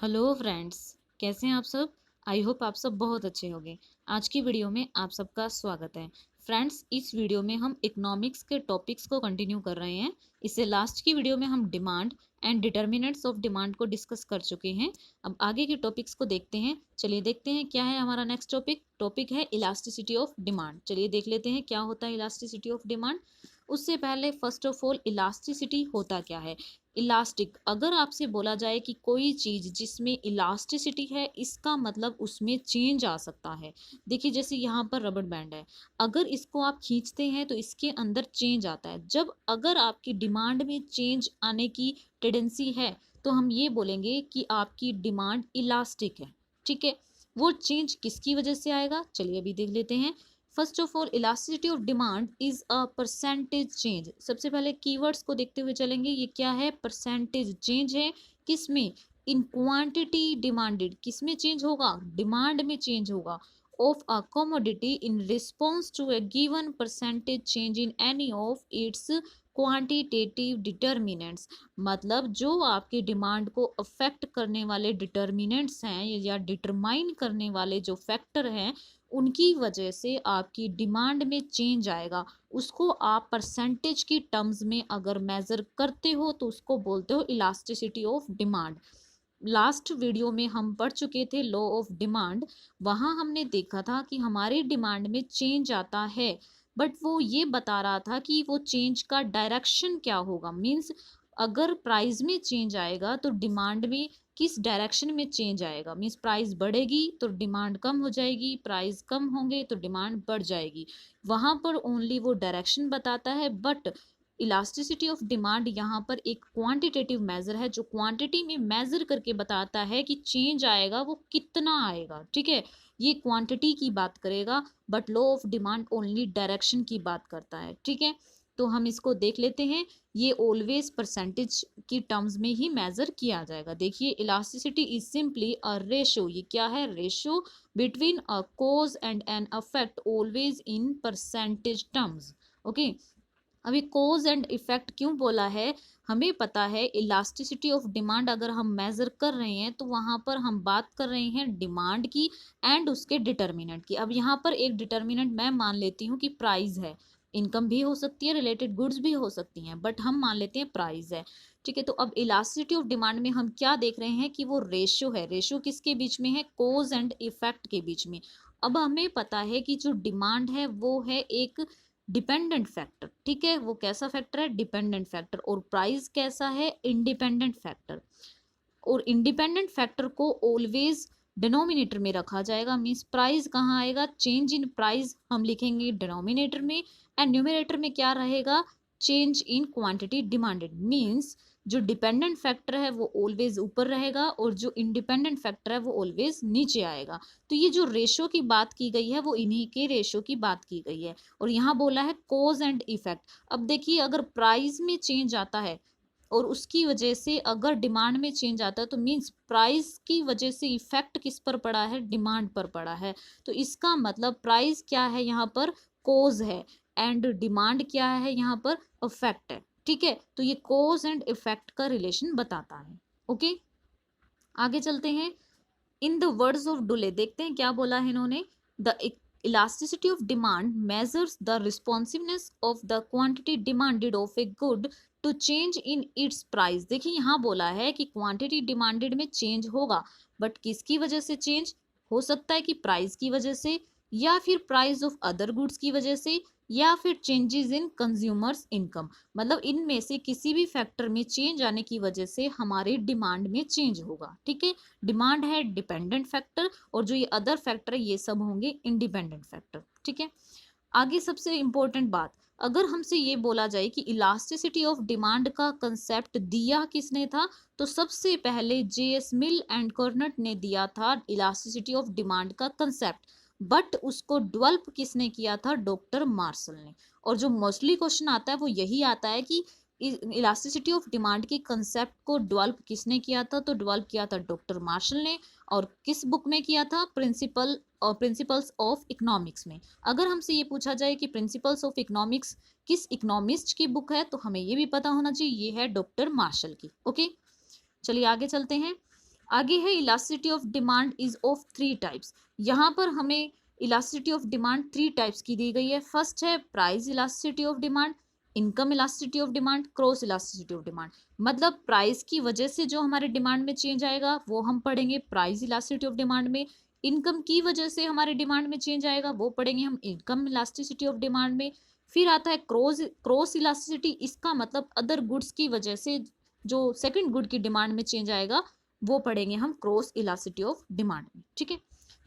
Hello friends, कैसे हैं आप सब। आई होप आप सब बहुत अच्छे होंगे। आज की वीडियो में आप सबका स्वागत है। फ्रेंड्स, इस वीडियो में हम इकोनॉमिक्स के टॉपिक्स को कंटिन्यू कर रहे हैं। इससे लास्ट की वीडियो में हम demand and determinants of demand को डिस्कस कर चुके हैं। अब आगे के टॉपिक्स को देखते हैं। चलिए देखते हैं क्या है हमारा नेक्स्ट टॉपिक है इलास्टिसिटी ऑफ डिमांड। चलिए देख लेते हैं क्या होता है इलास्टिसिटी ऑफ डिमांड। उससे पहले फर्स्ट ऑफ ऑल इलास्टिसिटी होता क्या है। इलास्टिक, अगर आपसे बोला जाए कि कोई चीज जिसमें इलास्टिसिटी है, इसका मतलब उसमें चेंज आ सकता है। देखिए जैसे यहाँ पर रबड़ बैंड है, अगर इसको आप खींचते हैं तो इसके अंदर चेंज आता है। जब अगर आपकी डिमांड में चेंज आने की टेंडेंसी है तो हम ये बोलेंगे कि आपकी डिमांड इलास्टिक है। ठीक है, वो चेंज किसकी वजह से आएगा, चलिए अभी देख लेते हैं। First of all elasticity of demand is a percentage change. सबसे पहले कीवर्ड्स को देखते हुए चलेंगे। ये क्या है, परसेंटेज चेंज है। किसमें, इन क्वांटिटी डिमांडेड, किसमें चेंज होगा, डिमांड में चेंज होगा of a commodity in response to a given percentage change in any of its quantitative determinants. मतलब जो आपकी डिमांड को अफेक्ट करने वाले डिटर्मिनेंट्स हैं या डिटरमाइन करने वाले जो फैक्टर हैं, उनकी वजह से आपकी डिमांड में चेंज आएगा। उसको आप परसेंटेज की टर्म्स में अगर मेजर करते हो तो उसको बोलते हो elasticity of demand. Last video में हम पढ़ चुके थे लॉ ऑफ डिमांड। वहां हमने देखा था कि हमारी डिमांड में चेंज आता है, बट वो ये बता रहा था कि वो चेंज का डायरेक्शन क्या होगा। मीन्स अगर प्राइस में चेंज आएगा तो डिमांड में किस डायरेक्शन में चेंज आएगा। मीन्स प्राइस बढ़ेगी तो डिमांड कम हो जाएगी, प्राइस कम होंगे तो डिमांड बढ़ जाएगी। वहां पर ओनली वो डायरेक्शन बताता है। बट इलास्टिसिटी ऑफ डिमांड यहाँ पर एक क्वांटिटेटिव मेजर है, जो क्वांटिटी में मेजर करके बताता है कि चेंज आएगा वो कितना आएगा। ठीक है, ये क्वांटिटी की बात करेगा, but law of demand only direction की बात करता है। ठीक है, तो हम इसको देख लेते हैं। ये ऑलवेज परसेंटेज की टर्म्स में ही मेजर किया जाएगा। देखिए elasticity is simply a ratio. ये क्या है, ratio between a cause and an effect always in percentage terms. Okay, अभी कोज एंड इफेक्ट क्यों बोला है, हमें पता है इलास्टिसिटी ऑफ डिमांड अगर हम मेजर कर रहे हैं तो वहां पर हम बात कर रहे हैं डिमांड की एंड उसके डिटर्मिनेंट की। अब यहाँ पर एक डिटर्मिनेंट मैं मान लेती हूँ कि प्राइस है। इनकम भी हो सकती है, रिलेटेड गुड्स भी हो सकती हैं, बट हम मान लेते हैं प्राइस है। ठीक है, तो अब इलास्टिसिटी ऑफ डिमांड में हम क्या देख रहे हैं कि वो रेशियो है। रेशियो किसके बीच में है, कोज एंड इफेक्ट के बीच में। अब हमें पता है कि जो डिमांड है वो है एक डिपेंडेंट फैक्टर। ठीक है, वो कैसा फैक्टर है, डिपेंडेंट फैक्टर। और प्राइस कैसा है, इंडिपेंडेंट फैक्टर। और इंडिपेंडेंट फैक्टर को ऑलवेज डिनोमिनेटर में रखा जाएगा। मींस प्राइस कहाँ आएगा, चेंज इन प्राइस हम लिखेंगे डिनोमिनेटर में, एंड न्यूमरेटर में क्या रहेगा, change in quantity demanded. Means जो डिपेंडेंट फैक्टर है वो ऑलवेज ऊपर रहेगा और जो इंडिपेंडेंट फैक्टर है वो ऑलवेज नीचे आएगा। तो ये जो रेशो की बात की गई है वो इन्हीं के रेशो की बात की गई है। और यहाँ बोला है कोज एंड इफेक्ट। अब देखिए अगर प्राइस में चेंज आता है और उसकी वजह से अगर डिमांड में चेंज आता है तो मीन्स प्राइस की वजह से इफेक्ट किस पर पड़ा है, डिमांड पर पड़ा है। तो इसका मतलब प्राइस क्या है यहाँ पर, कोज है, एंड डिमांड क्या है यहाँ पर, इफेक्ट है। ठीक है, तो ये कोज एंड इफेक्ट का रिलेशन बताता है। ओके, आगे चलते हैं। In the words of Dooley, देखते हैं क्या बोला है इन्होंने। The elasticity of demand measures the responsiveness of the quantity demanded of a good to change in its price. देखिए यहाँ बोला है कि क्वांटिटी डिमांडेड में चेंज होगा, बट किसकी वजह से चेंज हो सकता है, कि प्राइस की वजह से, या फिर प्राइस ऑफ अदर गुड्स की वजह से, या फिर चेंजेस इन कंज्यूमर्स इनकम। मतलब इनमें से किसी भी फैक्टर में चेंज आने की वजह से हमारी डिमांड में चेंज होगा। ठीक है, डिमांड है डिपेंडेंट फैक्टर और जो ये अदर फैक्टर है ये सब होंगे इंडिपेंडेंट फैक्टर। ठीक है, आगे सबसे इंपॉर्टेंट बात, अगर हमसे ये बोला जाए कि इलास्टिसिटी ऑफ डिमांड का कंसेप्ट दिया किसने था, तो सबसे पहले जेएस मिल एंड कर्नट ने दिया था इलास्टिसिटी ऑफ डिमांड का कंसेप्ट। बट उसको डेवलप किसने किया था, डॉक्टर मार्शल ने। और जो मोस्टली क्वेश्चन आता है वो यही आता है कि इलास्टिसिटी ऑफ डिमांड की कंसेप्ट को डेवलप किसने किया था, तो डेवलप किया था डॉक्टर मार्शल ने। और किस बुक में किया था, प्रिंसिपल्स ऑफ इकोनॉमिक्स में। अगर हमसे ये पूछा जाए कि प्रिंसिपल्स ऑफ इकोनॉमिक्स किस इकोनॉमिस्ट की बुक है, तो हमें ये भी पता होना चाहिए ये है डॉक्टर मार्शल की। ओके, चलिए आगे चलते हैं। आगे है elasticity of demand is of 3 types. यहाँ पर हमें इलास्टिसिटी ऑफ डिमांड 3 टाइप्स की दी गई है। फर्स्ट है price elasticity of demand, income elasticity of demand, cross elasticity of demand. मतलब प्राइस की वजह से जो हमारे डिमांड में चेंज आएगा वो हम पढ़ेंगे प्राइस इलास्टिसिटी ऑफ डिमांड में। इनकम की वजह से हमारे डिमांड में चेंज आएगा वो पढ़ेंगे हम इनकम इलास्टिसिटी ऑफ डिमांड में। फिर आता है क्रॉस इलास्टिसिटी, इसका मतलब अदर गुड्स की वजह से जो सेकंड गुड की डिमांड में चेंज आएगा वो पढ़ेंगे हम क्रॉस इलास्टिसिटी ऑफ डिमांड में। ठीक है,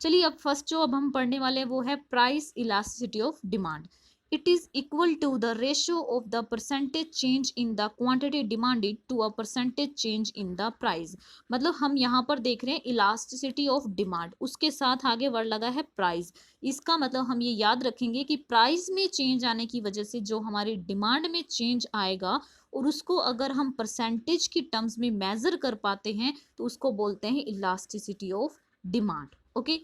चलिए अब फर्स्ट जो अब हम पढ़ने वाले हैं वो है price elasticity of demand. It is equal to the ratio of the percentage change in the quantity demanded to a percentage change in the price. मतलब हम यहाँ पर देख रहे हैं इलास्टिसिटी ऑफ डिमांड, उसके साथ आगे वर्ड लगा है प्राइस। इसका मतलब हम ये याद रखेंगे कि प्राइस में चेंज आने की वजह से जो हमारी डिमांड में चेंज आएगा और उसको अगर हम परसेंटेज की टर्म्स में मेजर कर पाते हैं तो उसको बोलते हैं इलास्टिसिटी ऑफ डिमांड। ओके,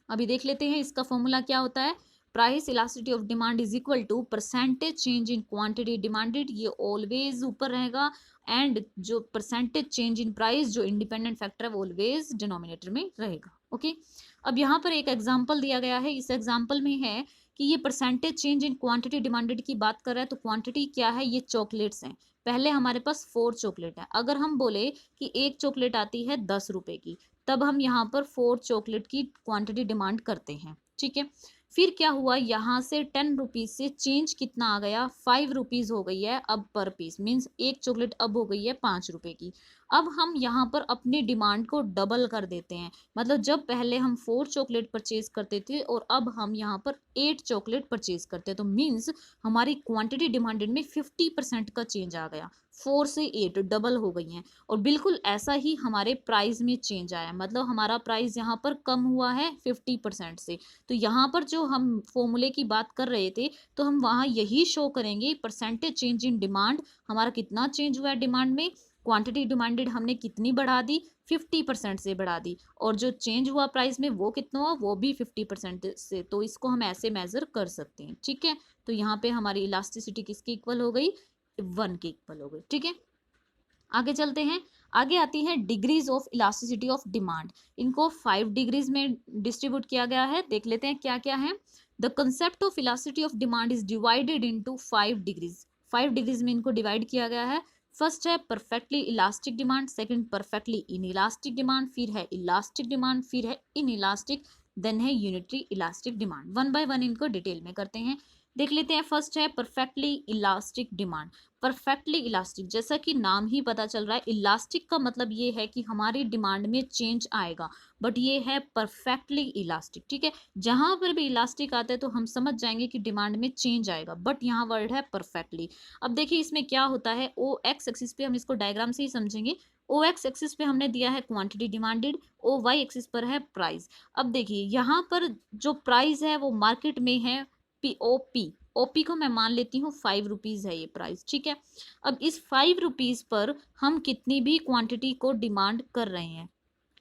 अभी देख लेते हैं इसका फॉर्मूला क्या होता है। Price elasticity of demand is equal to percentage change in quantity demanded, ये ऑलवेज ऊपर रहेगा, एंड जो परसेंटेज चेंज इन प्राइस जो इंडिपेंडेंट फैक्टर है वो ऑलवेज डिनोमिनेटर में रहेगा। ओके, अब यहाँ पर एक एग्जांपल दिया गया है। इस एग्जांपल में है कि ये percentage change in quantity demanded की बात कर रहा है, तो क्वांटिटी क्या है, ये चॉकलेट्स हैं। पहले हमारे पास 4 चॉकलेट है। अगर हम बोले कि एक चॉकलेट आती है 10 रुपए की, तब हम यहाँ पर 4 चॉकलेट की क्वांटिटी डिमांड करते हैं। ठीक है, फिर क्या हुआ, यहाँ से 10 रुपीज से चेंज कितना आ गया, 5 रुपीज हो गई है अब पर पीस, मीन्स एक चॉकलेट अब हो गई है 5 रुपए की। अब हम यहाँ पर अपनी डिमांड को डबल कर देते हैं। मतलब जब पहले हम 4 चॉकलेट परचेज करते थे और अब हम यहाँ पर 8 चॉकलेट परचेज करते हैं, तो मीन्स हमारी क्वांटिटी डिमांडेड में 50% का चेंज आ गया। 4 से 8 डबल हो गई हैं। और बिल्कुल ऐसा ही हमारे प्राइस में चेंज आया, मतलब हमारा प्राइस यहाँ पर कम हुआ है 50% से। तो यहाँ पर जो हम फॉर्मूले की बात कर रहे थे तो हम वहाँ यही शो करेंगे परसेंटेज चेंज इन डिमांड, हमारा कितना चेंज हुआ है डिमांड में, क्वांटिटी डिमांडेड हमने कितनी बढ़ा दी, 50% से बढ़ा दी, और जो चेंज हुआ प्राइस में वो कितना हुआ, वो भी 50% से। तो इसको हम ऐसे मेजर कर सकते हैं। ठीक है, तो यहाँ पे हमारी इलास्टिसिटी किसकी इक्वल हो गई, 1 की इक्वल हो गई। ठीक है, आगे चलते हैं। आगे आती है degrees of elasticity of demand. इनको 5 डिग्रीज में डिस्ट्रीब्यूट किया गया है। देख लेते हैं क्या क्या है। The concept of elasticity of demand is divided into 5 degrees. 5 degrees में इनको डिवाइड किया गया है। फर्स्ट है perfectly elastic demand, second perfectly in elastic demand, फिर है इलास्टिक डिमांड, फिर है इन इलास्टिक, देन है unitary elastic demand. One by one इनको डिटेल में करते हैं, देख लेते हैं। फर्स्ट है perfectly elastic demand. Perfectly elastic, जैसा कि नाम ही पता चल रहा है, इलास्टिक का मतलब ये है कि हमारी डिमांड में चेंज आएगा, बट ये है परफेक्टली इलास्टिक। ठीक है, जहां पर भी इलास्टिक आता है तो हम समझ जाएंगे कि डिमांड में चेंज आएगा, बट यहाँ वर्ड है परफेक्टली। अब देखिए इसमें क्या होता है, ओ एक्स एक्सिस पे हम इसको डायग्राम से ही समझेंगे। ओ एक्स एक्सिस पे हमने दिया है quantity demanded, O Y axis पर है प्राइस। अब देखिए यहाँ पर जो प्राइस है वो मार्केट में है पी ओपी को मैं मान लेती हूँ 5 रुपीज है ये प्राइस। ठीक है, अब इस 5 रुपीज पर हम कितनी भी क्वांटिटी को डिमांड कर रहे हैं,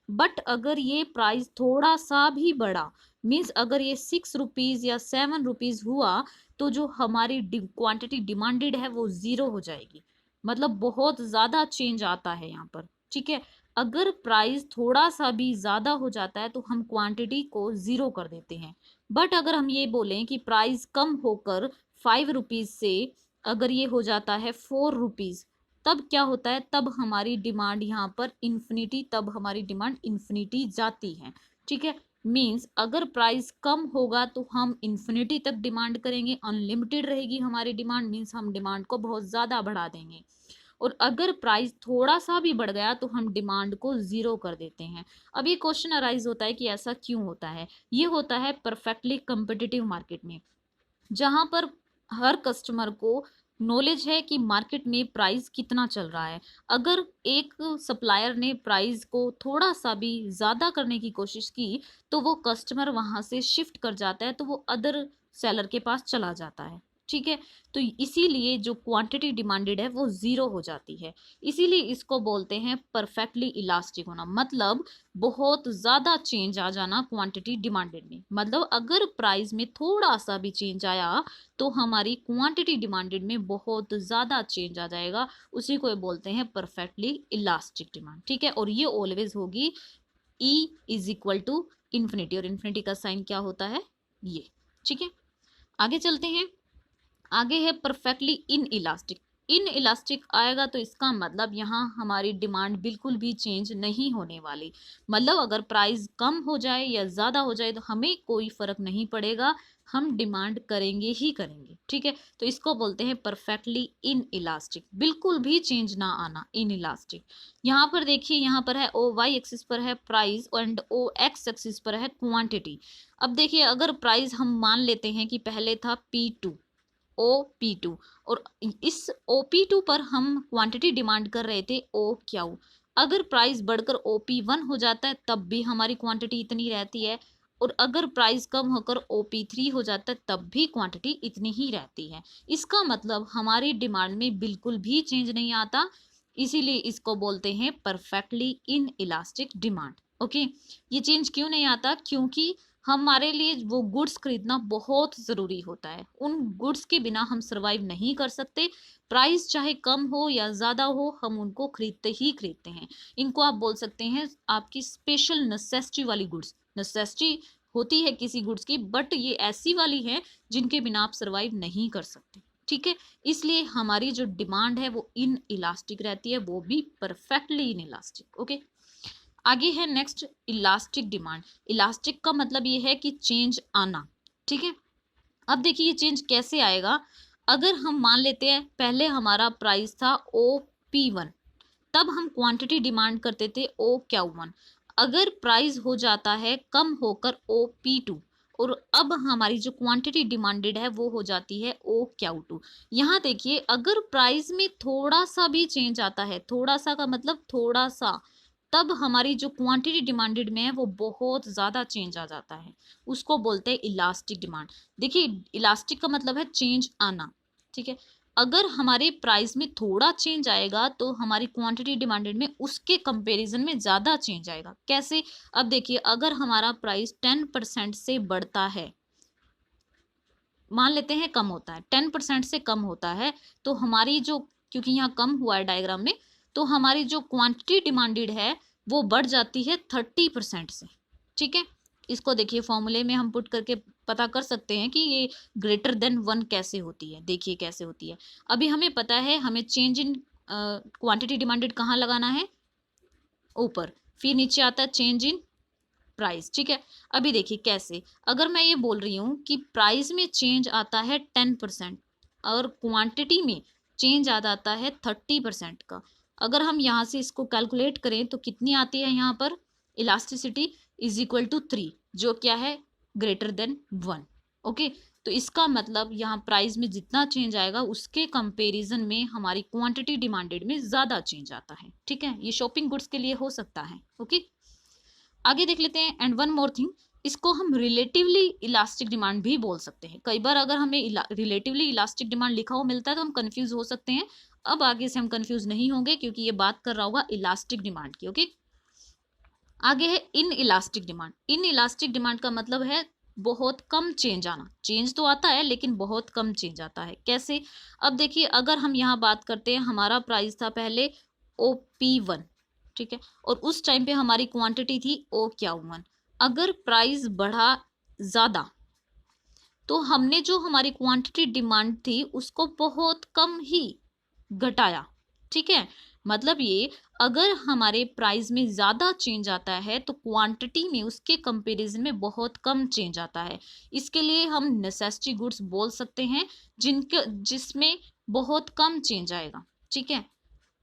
बट अगर ये प्राइस थोड़ा सा भी बढ़ा, मीन्स अगर ये 6 रुपीज या 7 रुपीज हुआ, तो जो हमारी क्वांटिटी डिमांडेड है वो 0 हो जाएगी। मतलब बहुत ज्यादा चेंज आता है यहाँ पर। ठीक है, अगर प्राइस थोड़ा सा भी ज्यादा हो जाता है तो हम क्वांटिटी को 0 कर देते हैं। बट अगर हम ये बोलें कि प्राइस कम होकर 5 रुपीज से अगर ये हो जाता है 4 रुपीज, तब क्या होता है, तब हमारी डिमांड यहाँ पर इन्फिनिटी, तब हमारी डिमांड इन्फिनिटी जाती है। ठीक है, मीन्स अगर प्राइस कम होगा तो हम इन्फिनिटी तक डिमांड करेंगे, अनलिमिटेड रहेगी हमारी डिमांड, मीन्स हम डिमांड को बहुत ज़्यादा बढ़ा देंगे। और अगर प्राइस थोड़ा सा भी बढ़ गया तो हम डिमांड को 0 कर देते हैं। अब ये क्वेश्चन अराइज होता है कि ऐसा क्यों होता है। ये होता है परफेक्टली कम्पिटिटिव मार्केट में, जहां पर हर कस्टमर को नॉलेज है कि मार्केट में प्राइस कितना चल रहा है। अगर एक सप्लायर ने प्राइस को थोड़ा सा भी ज़्यादा करने की कोशिश की तो वो कस्टमर वहाँ से शिफ्ट कर जाता है, तो वो अदर सेलर के पास चला जाता है। ठीक है। तो इसीलिए जो क्वांटिटी डिमांडेड है वो जीरो हो जाती है, इसीलिए इसको बोलते हैं परफेक्टली इलास्टिक होना, मतलब बहुत ज्यादा चेंज आ जाना क्वांटिटी डिमांडेड में। मतलब अगर प्राइस में थोड़ा सा भी चेंज आया तो हमारी क्वांटिटी डिमांडेड में बहुत ज्यादा चेंज आ जाएगा, उसी को बोलते हैं परफेक्टली इलास्टिक डिमांड। ठीक है, और ये ऑलवेज होगी E is equal to infinity, और इन्फिनिटी का साइन क्या होता है, ये। ठीक है, आगे चलते हैं। आगे है perfectly in elastic. In elastic आएगा तो इसका मतलब यहाँ हमारी डिमांड बिल्कुल भी चेंज नहीं होने वाली, मतलब अगर प्राइस कम हो जाए या ज़्यादा हो जाए तो हमें कोई फर्क नहीं पड़ेगा, हम डिमांड करेंगे ही करेंगे। ठीक है, तो इसको बोलते हैं परफेक्टली इन इलास्टिक, बिल्कुल भी चेंज ना आना, इन इलास्टिक। यहाँ पर देखिए, यहाँ पर है ओ वाई एक्सिस पर है price and O X axis पर है क्वांटिटी। अब देखिए, अगर प्राइस हम मान लेते हैं कि पहले था P2 OP2, और इस OP2 पर हम क्वांटिटी डिमांड कर रहे थे OQ। अगर प्राइस बढ़कर OP1 हो जाता है तब भी हमारी क्वांटिटी इतनी रहती है, और अगर प्राइस कम होकर OP3 हो जाता है तब भी क्वांटिटी इतनी ही रहती है। इसका मतलब हमारी डिमांड में बिल्कुल भी चेंज नहीं आता, इसीलिए इसको बोलते हैं perfectly in elastic demand. Okay, ये चेंज क्यों नहीं आता, क्योंकि हमारे लिए वो गुड्स खरीदना बहुत ज़रूरी होता है, उन गुड्स के बिना हम सरवाइव नहीं कर सकते। प्राइस चाहे कम हो या ज़्यादा हो, हम उनको खरीदते ही खरीदते हैं। इनको आप बोल सकते हैं आपकी स्पेशल नेसेसिटी वाली गुड्स। नेसेसिटी होती है किसी गुड्स की, बट ये ऐसी वाली है जिनके बिना आप सरवाइव नहीं कर सकते। ठीक है, इसलिए हमारी जो डिमांड है वो इन इलास्टिक रहती है, वो भी परफेक्टली इन इलास्टिक। ओके, आगे है नेक्स्ट इलास्टिक डिमांड। इलास्टिक का मतलब ये है कि चेंज आना। ठीक है, अब देखिए ये चेंज कैसे आएगा। अगर हम मान लेते हैं पहले हमारा प्राइस था OP1, तब हम क्वांटिटी डिमांड करते थे OQ1। अगर प्राइस हो जाता है कम होकर OP2, और अब हमारी जो क्वांटिटी डिमांडेड है वो हो जाती है OQ2। यहाँ देखिए, अगर प्राइस में थोड़ा सा भी चेंज आता है, थोड़ा सा का मतलब थोड़ा सा, तब हमारी जो क्वांटिटी डिमांडेड में है वो बहुत ज़्यादा चेंज आ जाता है, उसको बोलते हैं इलास्टिक डिमांड। देखिए, इलास्टिक का मतलब है चेंज आना। ठीक है, अगर हमारे प्राइस में थोड़ा चेंज आएगा तो हमारी क्वांटिटी डिमांडेड में उसके कंपैरिजन में ज़्यादा चेंज आएगा। कैसे, अब देखिए, अगर हमारा प्राइस 10% से बढ़ता है, मान लेते हैं कम होता है, 10% से कम होता है, तो हमारी जो, क्योंकि यहाँ कम हुआ है डायग्राम में, तो हमारी जो क्वांटिटी डिमांडेड है वो बढ़ जाती है 30% से। ठीक है, इसको देखिए फॉर्मूले में हम पुट करके पता कर सकते हैं कि ये ग्रेटर देन 1 कैसे होती है। देखिए कैसे होती है, अभी हमें पता है हमें चेंज इन क्वांटिटी डिमांडेड कहाँ लगाना है, ऊपर, फिर नीचे आता है चेंज इन प्राइस। ठीक है, अभी देखिए कैसे, अगर मैं ये बोल रही हूँ कि प्राइस में चेंज आता है 10% और क्वांटिटी में चेंज आ जाता है 30% का, अगर हम यहाँ से इसको कैलकुलेट करें तो कितनी आती है, यहाँ पर इलास्टिसिटी इज इक्वल टू 3, जो क्या है, ग्रेटर देन 1। ओके, तो इसका मतलब यहाँ प्राइस में जितना चेंज आएगा उसके कंपेरिजन में हमारी क्वांटिटी डिमांडेड में ज़्यादा चेंज आता है। ठीक है, ये शॉपिंग गुड्स के लिए हो सकता है। ओके, आगे देख लेते हैं। एंड वन मोर थिंग, इसको हम रिलेटिवली इलास्टिक डिमांड भी बोल सकते हैं। कई बार अगर हमें रिलेटिवली इलास्टिक डिमांड लिखा हुआ मिलता है तो हम कंफ्यूज हो सकते हैं। अब आगे से हम कंफ्यूज नहीं होंगे क्योंकि ये बात कर रहा होगा इलास्टिक डिमांड की। ओके, आगे है in elastic demand. In elastic demand का मतलब है बहुत कम चेंज आना। चेंज तो आता है लेकिन बहुत कम चेंज आता है। कैसे, अब देखिए, अगर हम यहाँ बात करते हैं, हमारा प्राइस था पहले OP1, ठीक है, और उस टाइम पे हमारी क्वांटिटी थी OQ1। अगर प्राइस बढ़ा ज़्यादा तो हमने जो हमारी क्वांटिटी डिमांड थी उसको बहुत कम ही घटाया। ठीक है, मतलब ये, अगर हमारे प्राइस में ज़्यादा चेंज आता है तो क्वांटिटी में उसके कंपैरिजन में बहुत कम चेंज आता है। इसके लिए हम नेसेसिटी गुड्स बोल सकते हैं जिसमें बहुत कम चेंज आएगा। ठीक है,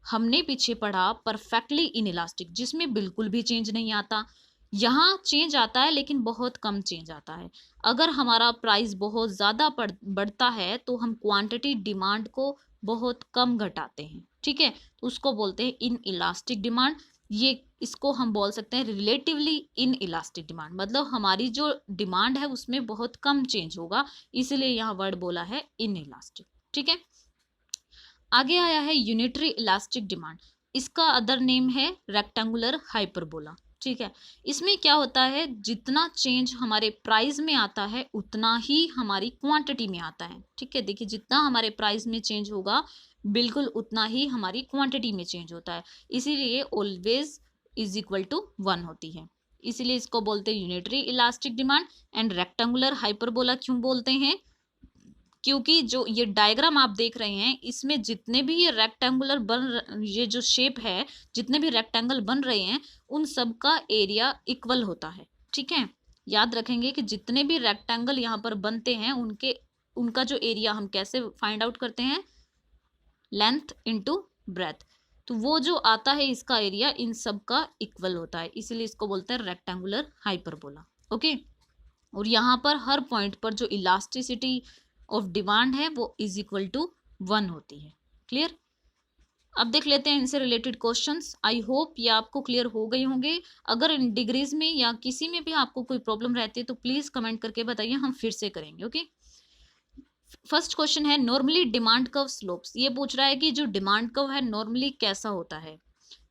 हमने पीछे पढ़ा परफेक्टली इनइलास्टिक, जिसमें बिल्कुल भी चेंज नहीं आता। यहाँ चेंज आता है लेकिन बहुत कम चेंज आता है। अगर हमारा प्राइस बहुत ज़्यादा बढ़ता है तो हम क्वांटिटी डिमांड को बहुत कम घटाते हैं। ठीक है, तो उसको बोलते हैं इन इलास्टिक डिमांड। ये इसको हम बोल सकते हैं रिलेटिवली इन इलास्टिक डिमांड, मतलब हमारी जो डिमांड है उसमें बहुत कम चेंज होगा, इसलिए यहाँ वर्ड बोला है इन इलास्टिक। ठीक है, आगे आया है यूनिटरी इलास्टिक डिमांड, इसका अदर नेम है रेक्टेंगुलर हाइपरबोला। ठीक है, इसमें क्या होता है, जितना चेंज हमारे प्राइस में आता है उतना ही हमारी क्वांटिटी में आता है। ठीक है, देखिए जितना हमारे प्राइस में चेंज होगा बिल्कुल उतना ही हमारी क्वांटिटी में चेंज होता है, इसीलिए ऑलवेज इज इक्वल टू 1 होती है, इसीलिए इसको बोलते हैं unitary elastic demand. And rectangular hyperbola क्यों बोलते हैं, क्योंकि जो ये डायग्राम आप देख रहे हैं इसमें जितने भी ये रेक्टेंगुलर ये जो शेप है, जितने भी रेक्टेंगल बन रहे हैं उन सब का एरिया इक्वल होता है। ठीक है, याद रखेंगे कि जितने भी रेक्टेंगल यहाँ पर बनते हैं उनका जो एरिया हम कैसे फाइंड आउट करते हैं, लेंथ इनटू ब्रेथ, तो वो जो आता है इसका एरिया इन सब का इक्वल होता है, इसीलिए इसको बोलते हैं रेक्टेंगुलर हाइपरबोला। ओके, और यहाँ पर हर पॉइंट पर जो इलास्टिसिटी ऑफ डिमांड है वो इज इक्वल टू 1 होती है। क्लियर, अब देख लेते हैं इनसे रिलेटेड क्वेश्चंस। आई होप ये आपको क्लियर हो गए होंगे। अगर इन डिग्रीज में या किसी में भी आपको कोई प्रॉब्लम रहती है तो प्लीज कमेंट करके बताइए, हम फिर से करेंगे। ओके, फर्स्ट क्वेश्चन है नॉर्मली डिमांड कर्व स्लोप्स, ये पूछ रहा है कि जो डिमांड कर्व है नॉर्मली कैसा होता है।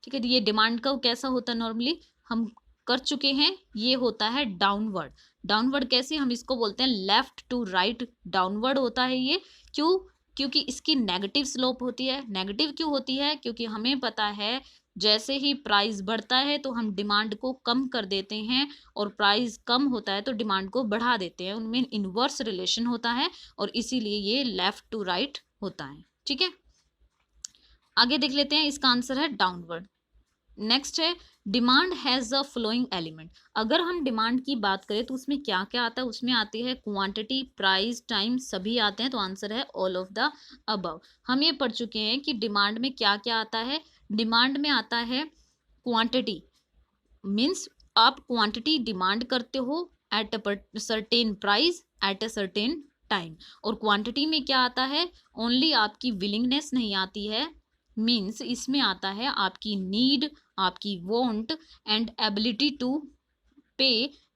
ठीक है, ये डिमांड कर्व कैसा होता है नॉर्मली हम कर चुके हैं, ये होता है डाउनवर्ड। डाउनवर्ड कैसे, हम इसको बोलते हैं लेफ्ट टू राइट डाउनवर्ड होता है ये। क्यों, क्योंकि इसकी नेगेटिव स्लोप होती है। नेगेटिव क्यों होती है, क्योंकि हमें पता है जैसे ही प्राइस बढ़ता है तो हम डिमांड को कम कर देते हैं और प्राइस कम होता है तो डिमांड को बढ़ा देते हैं, उनमें इनवर्स रिलेशन होता है और इसीलिए ये लेफ्ट टू राइट होता है। ठीक है, आगे देख लेते हैं, इसका आंसर है डाउनवर्ड। नेक्स्ट है demand has a flowing element, अगर हम डिमांड की बात करें तो उसमें क्या क्या आता है, उसमें आती है क्वांटिटी, प्राइस, टाइम, सभी आते हैं, तो आंसर है ऑल ऑफ द अबव। हम ये पढ़ चुके हैं कि डिमांड में क्या क्या आता है, डिमांड में आता है क्वांटिटी, मीन्स आप क्वांटिटी डिमांड करते हो at a certain price at a certain time, और क्वांटिटी में क्या आता है, ओनली आपकी विलिंगनेस नहीं आती है, मीन्स इसमें आता है आपकी नीड, आपकी वांट एंड एबिलिटी टू पे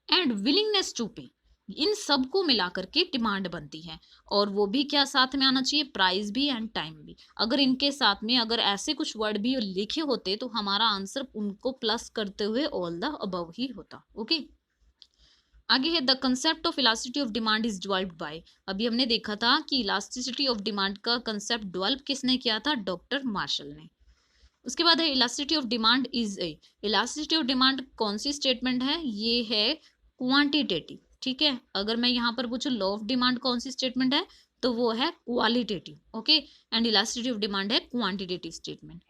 एंड विलिंगनेस टू पे, इन सब को मिला करके डिमांड बनती है। और वो भी क्या साथ में आना चाहिए, प्राइस भी एंड टाइम भी। अगर इनके साथ में अगर ऐसे कुछ वर्ड भी लिखे होते तो हमारा आंसर उनको प्लस करते हुए ऑल द अबव ही होता। ओके, आगे है the concept of elasticity of demand is developed by, अभी हमने देखा था कि इलास्टिसिटी ऑफ डिमांड का कंसेप्ट डेवलप किसने किया था, डॉक्टर मार्शल ने। उसके बाद है elasticity of demand is a, elasticity of demand कौन सी स्टेटमेंट है, ये है क्वांटिटेटिव। ठीक है, अगर मैं यहाँ पर पूछूं लॉ ऑफ डिमांड कौन सी स्टेटमेंट है तो वो है qualitative. Okay, and elasticity of demand है quantitative statement.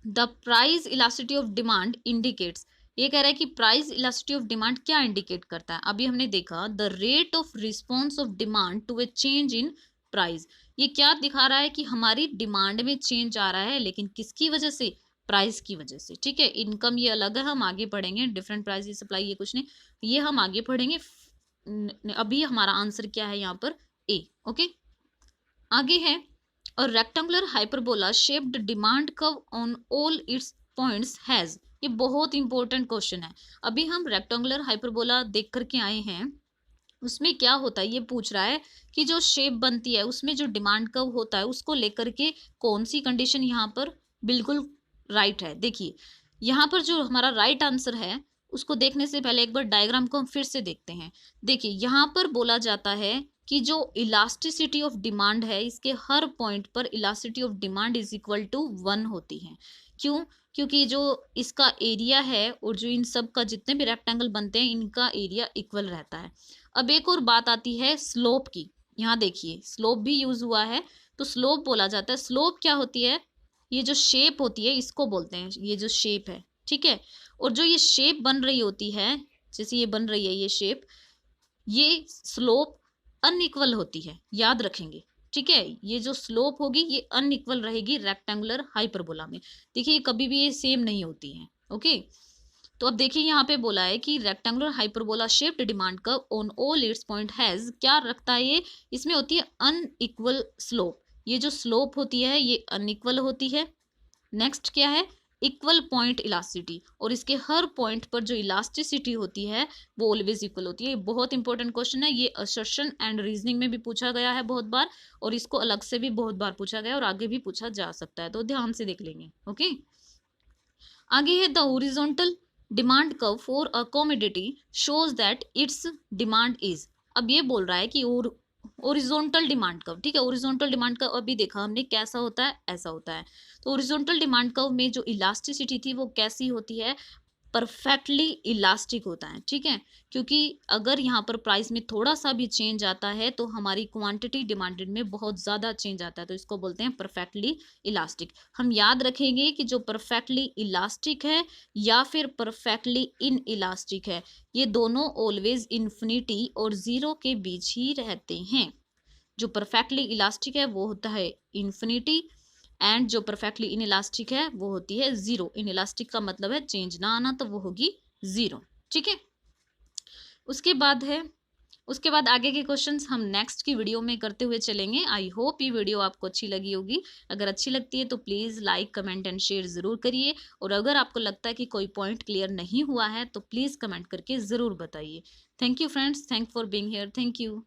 The price elasticity of demand indicates, ये कह रहा है कि प्राइस इलास्टिसिटी ऑफ डिमांड क्या इंडिकेट करता है, अभी हमने देखा the rate of response of demand to a change in price, ये क्या दिखा रहा है कि हमारी डिमांड में चेंज आ रहा है, लेकिन किसकी वजह से, प्राइस की वजह से। ठीक है, इनकम ये अलग है, हम आगे पढ़ेंगे, डिफरेंट प्राइस सप्लाई ये कुछ नहीं, ये हम आगे पढ़ेंगे। अभी हमारा आंसर क्या है यहाँ पर, ए। ओके, आगे है और rectangular hyperbola shaped demand curve on all it's points has, ये बहुत इंपॉर्टेंट क्वेश्चन है। अभी हम रेक्टेंगुलर हाइपरबोला देख करके आए हैं, उसमें क्या होता है ये पूछ रहा है कि जो शेप बनती है उसमें जो डिमांड कर्व होता है उसको लेकर के कौन सी कंडीशन यहाँ पर बिल्कुल राइट है। देखिए यहाँ पर जो हमारा राइट आंसर है उसको देखने से पहले एक बार डायग्राम को हम फिर से देखते हैं। देखिए यहाँ पर बोला जाता है कि जो इलास्टिसिटी ऑफ डिमांड है इसके हर पॉइंट पर elasticity of demand is equal to 1 होती है। क्यों, क्योंकि जो इसका एरिया है और जो इन सब का जितने भी रेक्टेंगल बनते हैं इनका एरिया इक्वल रहता है। अब एक और बात आती है स्लोप की, यहाँ देखिए स्लोप भी यूज हुआ है, तो स्लोप बोला जाता है। स्लोप क्या होती है, ये जो शेप होती है इसको बोलते हैं, ये जो शेप है। ठीक है, और जो ये शेप बन रही होती है, जैसे ये बन रही है ये शेप, ये स्लोप अनइक्वल होती है, याद रखेंगे। ठीक है, ये जो स्लोप होगी ये अनइक्वल रहेगी रेक्टेंगुलर हाइपरबोला में। देखिए कभी भी ये सेम नहीं होती है। ओके, तो अब देखिए यहाँ पे बोला है कि rectangular hyperbola shaped demand curve on all it's point has, क्या रखता है ये, इसमें होती है अनइक्वल स्लोप, ये जो स्लोप होती है ये अनइक्वल होती है। नेक्स्ट क्या है, इक्वल पॉइंट इलास्टिसिटी, और इसके हर पॉइंट पर जो इलास्टिसिटी होती है वो ऑलवेज इक्वल होती है। ये बहुत इंपॉर्टेंट क्वेश्चन है, ये असर्शन एंड रीजनिंग में भी पूछा गया है बहुत बार, और इसको अलग से भी बहुत बार पूछा गया है और आगे भी पूछा जा सकता है, तो ध्यान से देख लेंगे। ओके, आगे है the horizontal demand curve for a commodity shows that it's demand is. अब ये बोल रहा है कि ओरिजोनटल डिमांड कर्व, ठीक है, ओरिजोनटल डिमांड कर्व अभी देखा हमने कैसा होता है, ऐसा होता है। तो ओरिजोनटल डिमांड कर्व में जो इलास्टिसिटी थी वो कैसी होती है, परफेक्टली इलास्टिक होता है, ठीक है, क्योंकि अगर यहाँ पर प्राइस में थोड़ा सा भी चेंज आता है तो हमारी क्वांटिटी डिमांडेड में बहुत ज़्यादा चेंज आता है, तो इसको बोलते हैं परफेक्टली इलास्टिक। हम याद रखेंगे कि जो परफेक्टली इलास्टिक है या फिर परफेक्टली इन इलास्टिक है, ये दोनों ऑलवेज इन्फिनिटी और ज़ीरो के बीच ही रहते हैं। जो परफेक्टली इलास्टिक है वो होता है इन्फिनिटी, एंड जो परफेक्टली इनइलास्टिक है वो होती है जीरो। इनइलास्टिक का मतलब है चेंज ना आना, तो वो होगी जीरो, ठीक है। उसके बाद आगे के क्वेश्चंस हम नेक्स्ट की वीडियो में करते हुए चलेंगे। आई होप ये वीडियो आपको अच्छी लगी होगी। अगर अच्छी लगती है तो please like, comment and share ज़रूर करिए, और अगर आपको लगता है कि कोई पॉइंट क्लियर नहीं हुआ है तो प्लीज़ कमेंट करके ज़रूर बताइए। Thank you friends, thank for being here, thank you.